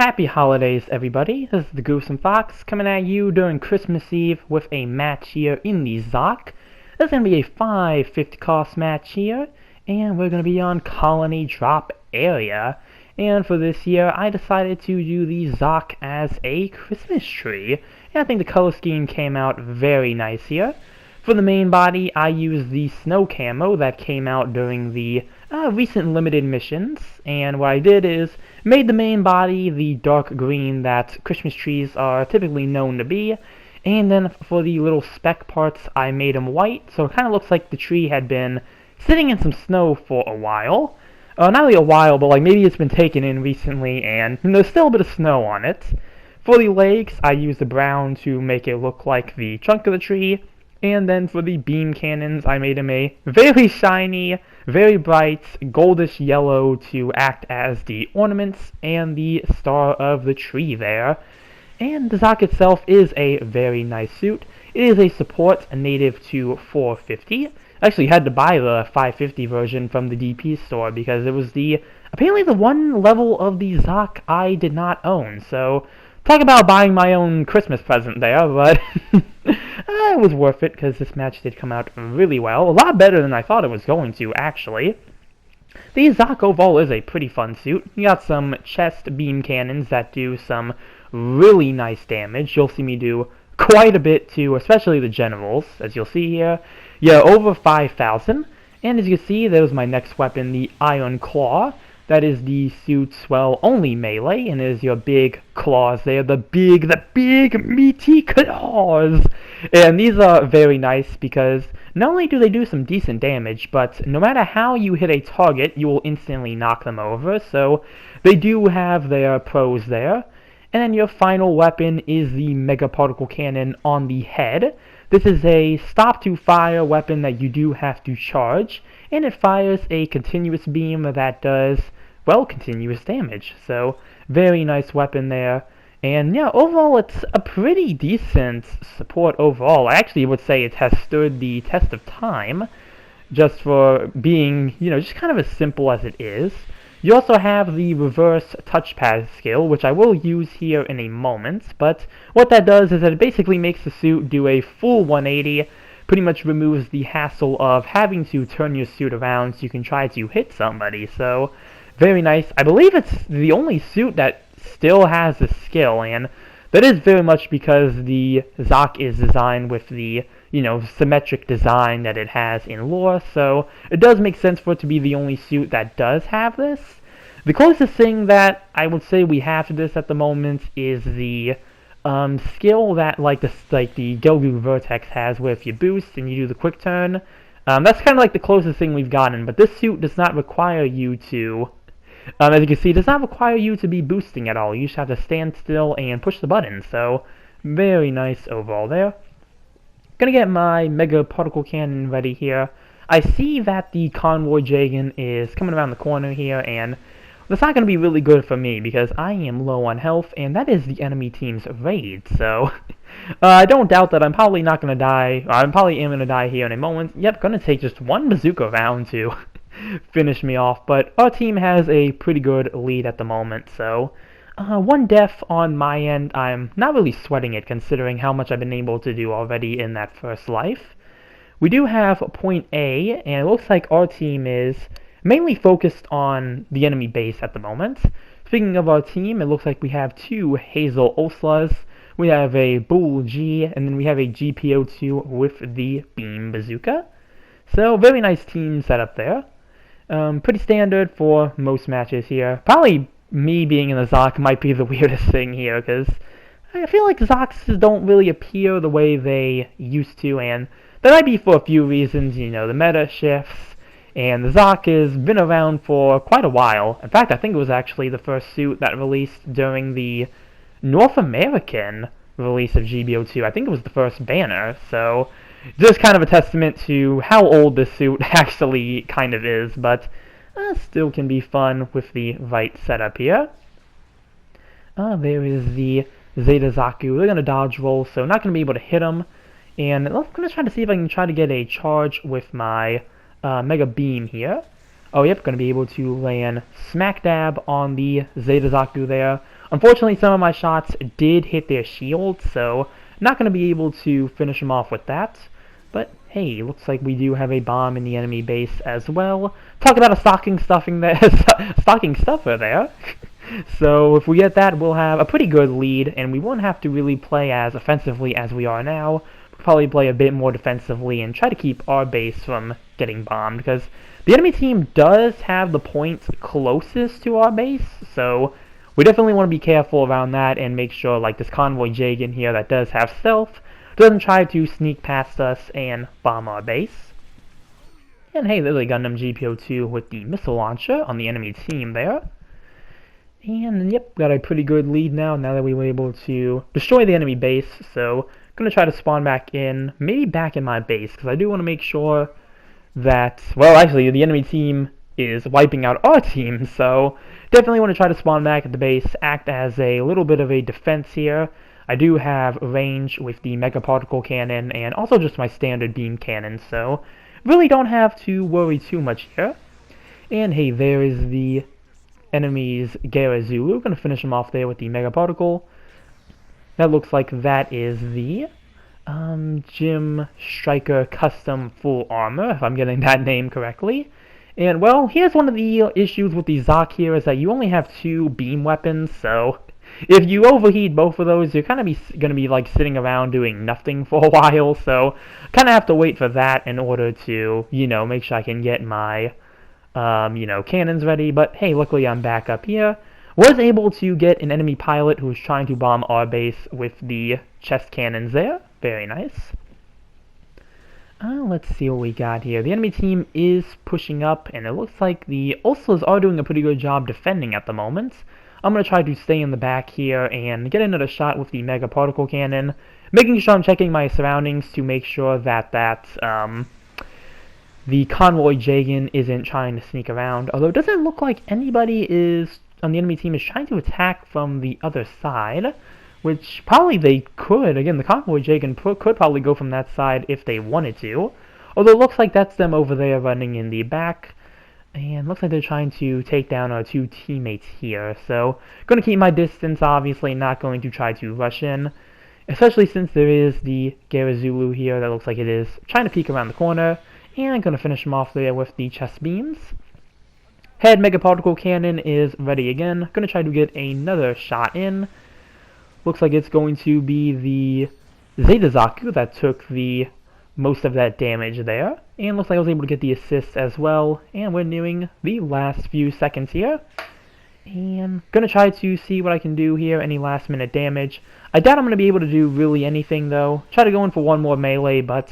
Happy holidays, everybody. This is the Gruesome Fox coming at you during Christmas Eve with a match here in the Zock. This is going to be a 550 cost match here, and we're going to be on Colony Drop area. And for this year, I decided to do the Zock as a Christmas tree. And I think the color scheme came out very nice here. For the main body, I used the snow camo that came out during the recent limited missions, and what I did is made the main body the dark green that Christmas trees are typically known to be, and then for the little speck parts I made them white, so it kind of looks like the tree had been sitting in some snow for a while. Not really a while, but like maybe it's been taken in recently, and there's still a bit of snow on it. For the legs, I used the brown to make it look like the trunk of the tree. And then for the beam cannons, I made them a very shiny, very bright, goldish yellow to act as the ornaments and the star of the tree there. And the Zock itself is a very nice suit. It is a support native to 450. I actually had to buy the 550 version from the DP store because it was apparently the one level of the Zock I did not own. So talk about buying my own Christmas present there, but it was worth it because this match did come out really well. A lot better than I thought it was going to, actually. The Zock overall is a pretty fun suit. You got some chest beam cannons that do some really nice damage. You'll see me do quite a bit to, especially the generals, as you'll see here. Yeah, over 5,000. And as you can see, there's my next weapon, the Iron Claw. That is the suit's, well, only melee, and it is your big claws there, the big meaty claws. And these are very nice because not only do they do some decent damage, but no matter how you hit a target, you will instantly knock them over, so they do have their pros there. And then your final weapon is the Mega Particle Cannon on the head. This is a stop-to-fire weapon that you do have to charge, and it fires a continuous beam that does, well, continuous damage. So, very nice weapon there. And yeah, overall it's a pretty decent support overall. I actually would say it has stood the test of time, just for being, just kind of as simple as it is. You also have the reverse touchpad skill, which I will use here in a moment, but what that does is that it basically makes the suit do a full 180, pretty much removes the hassle of having to turn your suit around so you can try to hit somebody, so very nice. I believe it's the only suit that still has this skill, and that is very much because the Zock is designed with the, symmetric design that it has in lore, so it does make sense for it to be the only suit that does have this. The closest thing that I would say we have to this at the moment is the skill that like the Gelgu Vertex has, where if you boost and you do the quick turn, that's kind of like the closest thing we've gotten, but this suit does not require you to, as you can see, it does not require you to be boosting at all. You just have to stand still and push the button, so very nice overall there. Gonna get my Mega Particle Cannon ready here. I see that the Convoy Dragon is coming around the corner here, and that's not going to be really good for me because I am low on health, and that is the enemy team's raid, so I don't doubt that I'm probably not going to die. I probably am going to die here in a moment. Yep, going to take just one bazooka round to finish me off, but our team has a pretty good lead at the moment, so one death on my end. I'm not really sweating it considering how much I've been able to do already in that first life. We do have point A, and it looks like our team is mainly focused on the enemy base at the moment. Speaking of our team, it looks like we have two Hazel Oslas, we have a Bull G, and then we have a GPO2 with the Beam Bazooka. So, very nice team setup there. Pretty standard for most matches here. Probably me being in the Zock might be the weirdest thing here, because I feel like Zocks don't really appear the way they used to, and that might be for a few reasons, the meta shifts, and the Zock has been around for quite a while. In fact, I think it was actually the first suit that released during the North American release of GBO2. I think it was the first banner, so just kind of a testament to how old this suit actually kind of is, but still can be fun with the right setup here. There is the Zeta Zaku. They're going to dodge roll, so not going to be able to hit them. And I'm going to try to see if I can try to get a charge with my Mega Beam here. Oh, yep, going to be able to land smack dab on the Zeta Zaku there. Unfortunately, some of my shots did hit their shield, so not going to be able to finish them off with that. But hey, looks like we do have a bomb in the enemy base as well. Talk about a stocking stuffer there. So if we get that, we'll have a pretty good lead, and we won't have to really play as offensively as we are now. We'll probably play a bit more defensively and try to keep our base from getting bombed, because the enemy team does have the points closest to our base, so we definitely want to be careful around that and make sure, like this convoy Jagan here that does have stealth, doesn't try to sneak past us and bomb our base. And hey, there's a Gundam GPO2 with the missile launcher on the enemy team there. And yep, got a pretty good lead now that we were able to destroy the enemy base. So I'm going to try to spawn back in, maybe back in my base, because I do want to make sure that, well, actually, the enemy team is wiping out our team, so definitely want to try to spawn back at the base, act as a little bit of a defense here. I do have range with the Mega Particle Cannon and also just my standard beam cannon, so really don't have to worry too much here. And hey, there is the enemy's Zulu. We're going to finish him off there with the Mega Particle. That looks like that is the Jim Striker Custom Full Armor, if I'm getting that name correctly. And well, here's one of the issues with the Zock here, is that you only have 2 beam weapons, so if you overheat both of those, you're kind of going to be like sitting around doing nothing for a while, so kind of have to wait for that in order to, make sure I can get my, cannons ready. But hey, luckily I'm back up here. Was able to get an enemy pilot who was trying to bomb our base with the chest cannons there. Very nice. Let's see what we got here. The enemy team is pushing up, and it looks like the Ulslas are doing a pretty good job defending at the moment. I'm going to try to stay in the back here and get another shot with the Mega Particle Cannon, making sure I'm checking my surroundings to make sure that the convoy Jagan isn't trying to sneak around, although it doesn't look like anybody on the enemy team is trying to attack from the other side, which probably they could. Again, the convoy Jagan could probably go from that side if they wanted to, although it looks like that's them over there running in the back. And looks like they're trying to take down our 2 teammates here. So, going to keep my distance, obviously, not going to try to rush in. Especially since there is the Zulu here that looks like it is trying to peek around the corner. And I'm going to finish him off there with the chest beams. Head Mega Particle Cannon is ready again. Going to try to get another shot in. Looks like it's going to be the Zeta Zaku that took the most of that damage there, and looks like I was able to get the assist as well, and we're nearing the last few seconds here, and gonna try to see what I can do here, any last minute damage. I doubt I'm gonna be able to do really anything though. Try to go in for one more melee, but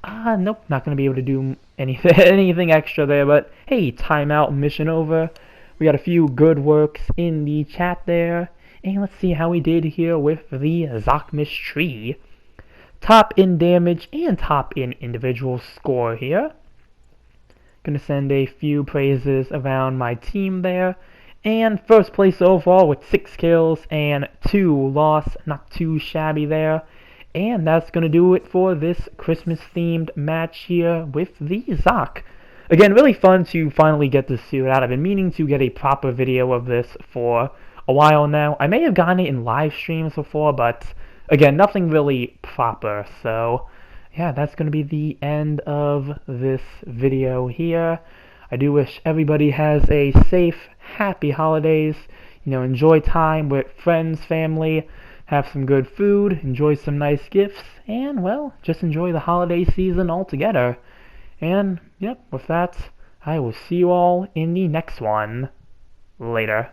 nope, not gonna be able to do anything extra there. But hey, timeout, mission over. We got a few good works in the chat there, and let's see how we did here with the Zockmish tree. Top in damage and top in individual score here. Gonna send a few praises around my team there. And first place overall with 6 kills and 2 loss. Not too shabby there. And that's gonna do it for this Christmas themed match here with the Zock. Again, really fun to finally get this suit out. I've been meaning to get a proper video of this for a while now. I may have gotten it in live streams before, but again, nothing really proper, so yeah, that's going to be the end of this video here. I do wish everybody has a safe, happy holidays. Enjoy time with friends, family, have some good food, enjoy some nice gifts, and, well, just enjoy the holiday season altogether. And, yep, with that, I will see you all in the next one. Later.